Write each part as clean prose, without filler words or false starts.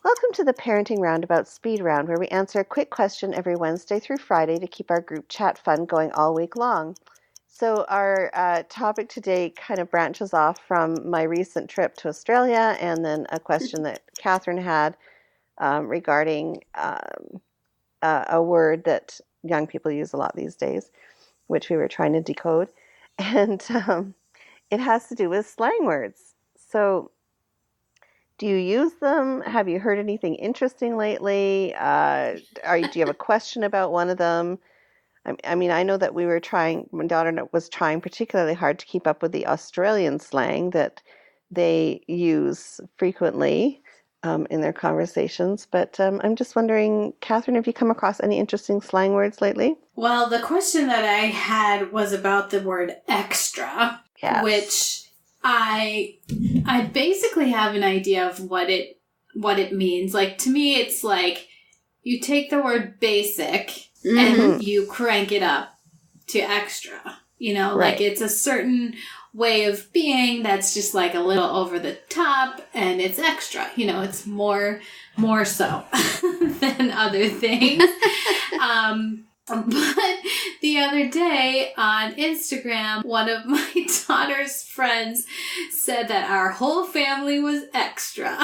Welcome to the Parenting Roundabout Speed Round, where we answer a quick question every Wednesday through Friday to keep our group chat fun going all week long. So our topic today kind of branches off from my recent trip to Australia and then a question that Catherine had regarding a word that young people use a lot these days, which we were trying to decode. And it has to do with slang words. So do you use them? Have you heard anything interesting lately? Do you have a question about one of them? I mean, I know that my daughter was trying particularly hard to keep up with the Australian slang that they use frequently in their conversations. But I'm just wondering, Catherine, have you come across any interesting slang words lately? Well, the question that I had was about the word extra, Yes. which I basically have an idea of what it means. Like, to me, it's like you take the word basic and you crank it up to extra. You know, Right. like it's a certain way of being that's just like a little over the top and it's extra. You know, it's more so than other things. But the other day on Instagram, one of my daughter's friends said that our whole family was extra.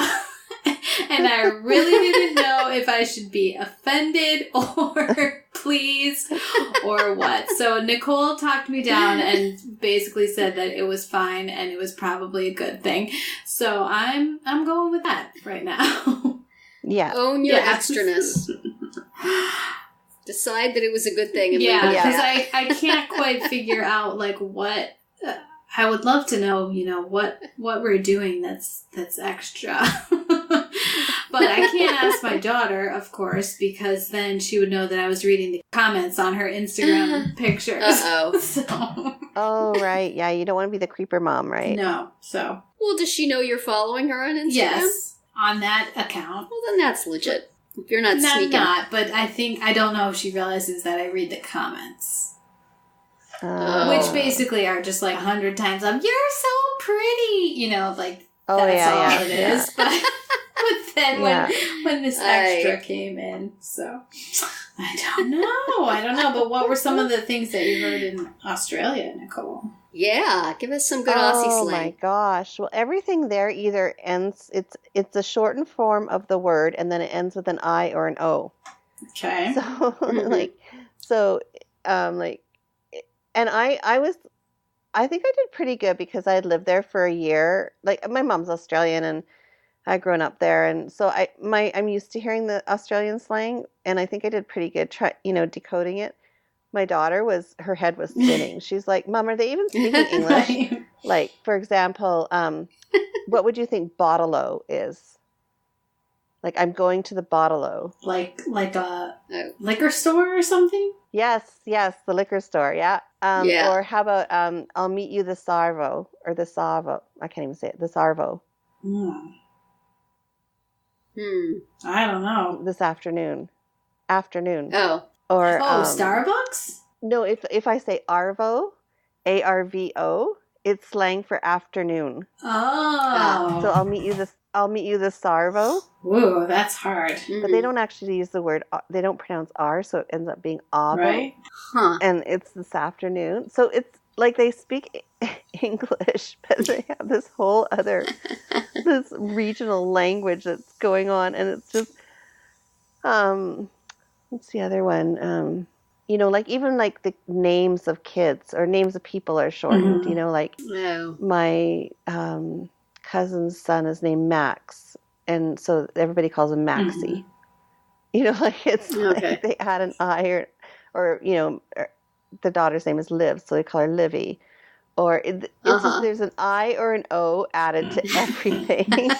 And I really didn't know if I should be offended or pleased or what. So Nicole talked me down and basically said that it was fine and it was probably a good thing. So I'm going with that right now. Yeah. Own your extraness. Decide that it was a good thing. And Because I can't quite figure out like what. I would love to know, you know, what we're doing that's extra. But I can't ask my daughter, of course, because then she would know that I was reading the comments on her Instagram pictures. Uh-oh. So. Oh, right. Yeah, you don't want to be the creeper mom, right? No, so. Well, does she know you're following her on Instagram? Yes, on that account. Well, then that's legit. If you're not No, sneaking. not, but I don't know if she realizes that I read the comments. Which basically are just like 100 times you're so pretty, you know, like that's all it is. But then when this extra came in, so I don't know. But what were some of the things that you heard in Australia, Nicole? Yeah, give us some good Aussie slang. Oh my gosh. Well, everything there either ends, it's a shortened form of the word and then it ends with an I or an O. Okay. So, and I think I did pretty good because I had lived there for a year. Like, my mom's Australian and I'd grown up there. And so I'm used to hearing the Australian slang and I think I did pretty good decoding it. My daughter her head was spinning. She's like, Mom, are they even speaking English? Like, for example, what would you think bottle-o is? Like, I'm going to the bottle-o. Like a liquor store or something? Yes, the liquor store, yeah. Or how about, I'll meet you the Sarvo, or the Savo. I can't even say it, the Sarvo. I don't know. This afternoon. Oh. Or Starbucks? No, if I say Arvo, ARVO, it's slang for afternoon. Oh. So I'll meet you the Sarvo. Ooh, that's hard. But they don't actually use the word, they don't pronounce R, so it ends up being Avo. Right. Huh. And it's this afternoon. So it's like they speak English, but they have this whole other, this regional language that's going on. And it's just, what's the other one? Like even like the names of kids or names of people are shortened, like my cousin's son is named Max. And so everybody calls him Maxie. Like it's like they add an I or the daughter's name is Liv, so they call her Livy. Or it's just, there's an I or an O added to everything.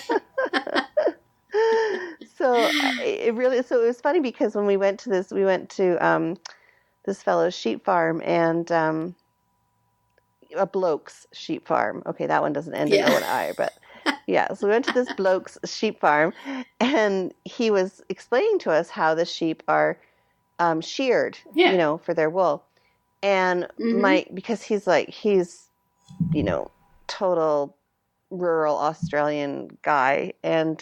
So it was funny because when we went to this fellow's sheep farm and a bloke's sheep farm. Okay, that one doesn't end in O and I, but yeah. So we went to this bloke's sheep farm and he was explaining to us how the sheep are sheared, for their wool. And because he's total rural Australian guy. And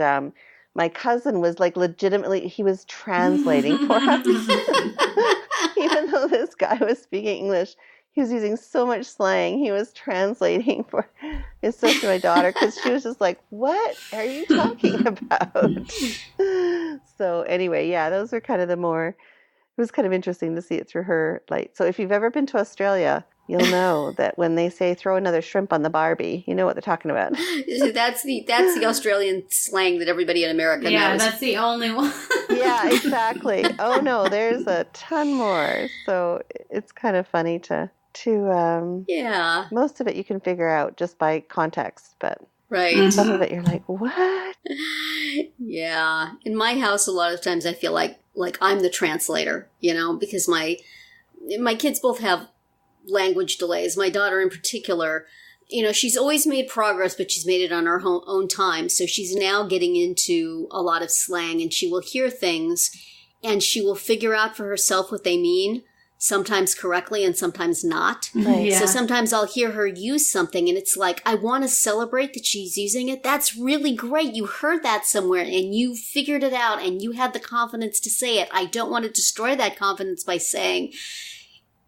my cousin was like legitimately, he was translating for us. Even though this guy was speaking English, he was using so much slang. He was translating for, especially my daughter, because she was just like, what are you talking about? So anyway, yeah, those were kind of it was kind of interesting to see it through her light. So if you've ever been to Australia, you'll know that when they say throw another shrimp on the Barbie, you know what they're talking about. That's the Australian slang that everybody in America knows. Yeah, that's the only one. Yeah, exactly. Oh no, there's a ton more. So it's kind of funny to yeah. Most of it you can figure out just by context, but right. Some of it you're like, what? Yeah. In my house, a lot of times I feel like I'm the translator, because my kids both have language delays. My daughter in particular, she's always made progress, but she's made it on her own time. So she's now getting into a lot of slang, and she will hear things and she will figure out for herself what they mean, sometimes correctly and sometimes not. Right. Yeah. So sometimes I'll hear her use something and it's like, I want to celebrate that she's using it. That's really great. You heard that somewhere and you figured it out and you had the confidence to say it. I don't want to destroy that confidence by saying,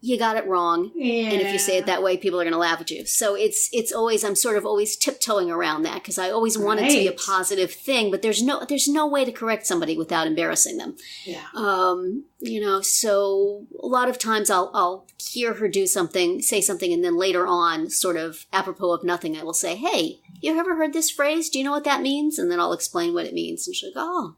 you got it wrong. Yeah. And if you say it that way, people are going to laugh at you. So it's always, I'm sort of always tiptoeing around that because I always want it to be a positive thing, but there's no way to correct somebody without embarrassing them. Yeah. So a lot of times I'll hear her say something, and then later on, sort of apropos of nothing, I will say, hey, you ever heard this phrase? Do you know what that means? And then I'll explain what it means. And she'll go, oh.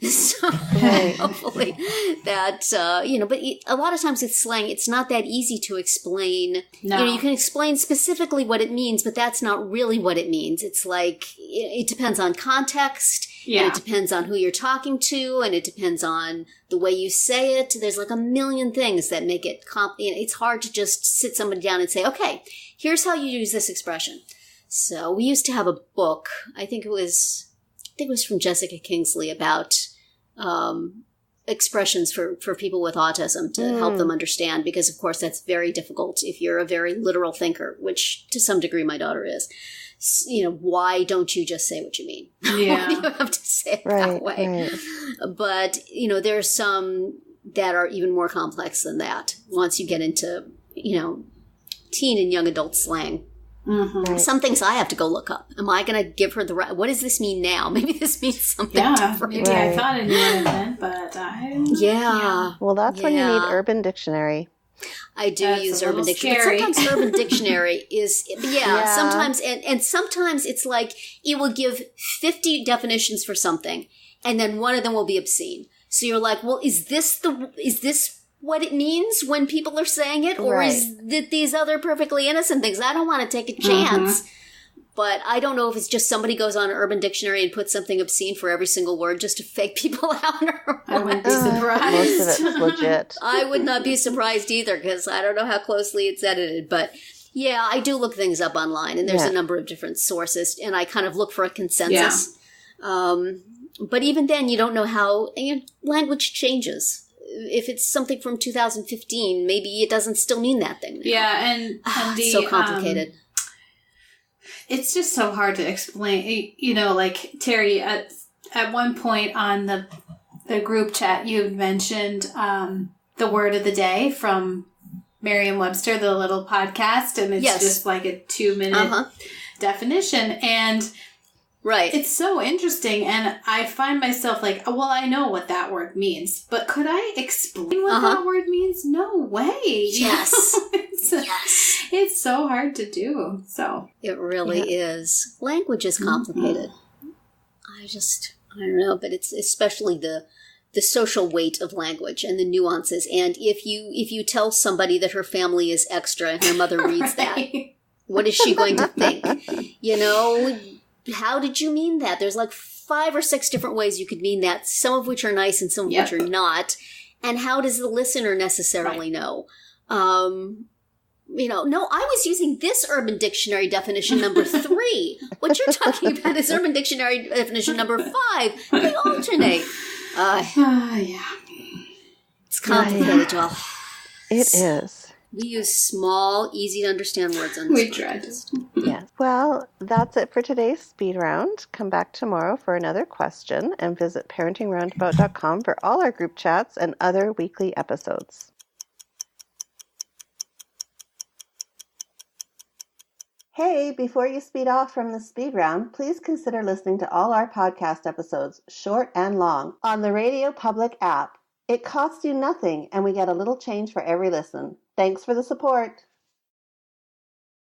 So hopefully that, but a lot of times with slang, it's not that easy to explain. No. You can explain specifically what it means, but that's not really what it means. It's like, it depends on context. Yeah. And it depends on who you're talking to, and it depends on the way you say it. There's like a million things that make it it's hard to just sit somebody down and say, okay, here's how you use this expression. So we used to have a book, I think it was from Jessica Kingsley, about expressions for people with autism to help them understand, because of course that's very difficult if you're a very literal thinker, which to some degree my daughter is. Why don't you just say what you mean? Yeah. Why do you have to say it that way? Right. But, there are some that are even more complex than that once you get into, teen and young adult slang. Mm-hmm. Right. Some things I have to go look up. Am I going to give her what does this mean now? Maybe this means something different. Maybe I thought it knew what it meant, but I don't know. Yeah. Well, that's when you need Urban Dictionary. I do use Urban Dictionary. But sometimes Urban Dictionary is, sometimes, and sometimes it's like, it will give 50 definitions for something, and then one of them will be obscene. So you're like, well, is this what it means when people are saying it? Or is it these other perfectly innocent things? I don't want to take a chance. Mm-hmm. But I don't know if it's just somebody goes on Urban Dictionary and puts something obscene for every single word just to fake people out. Or I wouldn't be surprised. Most of it's legit. I would not be surprised either, because I don't know how closely it's edited. But yeah, I do look things up online, and there's a number of different sources, and I kind of look for a consensus. Yeah. But even then, you don't know how language changes. If it's something from 2015, maybe it doesn't still mean that thing now. Yeah, and it's so complicated. It's just so hard to explain. Like Terry, at one point on the group chat, you had mentioned the word of the day from Merriam-Webster, the little podcast, and it's just like a 2-minute definition. And it's so interesting, and I find myself like, well, I know what that word means, but could I explain what that word means? No way. Yes. It's so hard to do. So it really is. Language is complicated. Mm-hmm. I don't know, but it's especially the social weight of language and the nuances. And if you tell somebody that her family is extra and her mother reads that, what is she going to think? How did you mean that? There's like 5 or 6 different ways you could mean that, some of which are nice and some of which are not. And how does the listener necessarily know? No, I was using this Urban Dictionary definition number 3. What you're talking about is Urban Dictionary definition number 5. They alternate. It's complicated, y'all. It is. We use small, easy to understand words on this We tried. Yes. Well, that's it for today's speed round. Come back tomorrow for another question and visit parentingroundabout.com for all our group chats and other weekly episodes. Hey, before you speed off from the speed round, please consider listening to all our podcast episodes, short and long, on the Radio Public app. It costs you nothing, and we get a little change for every listen. Thanks for the support.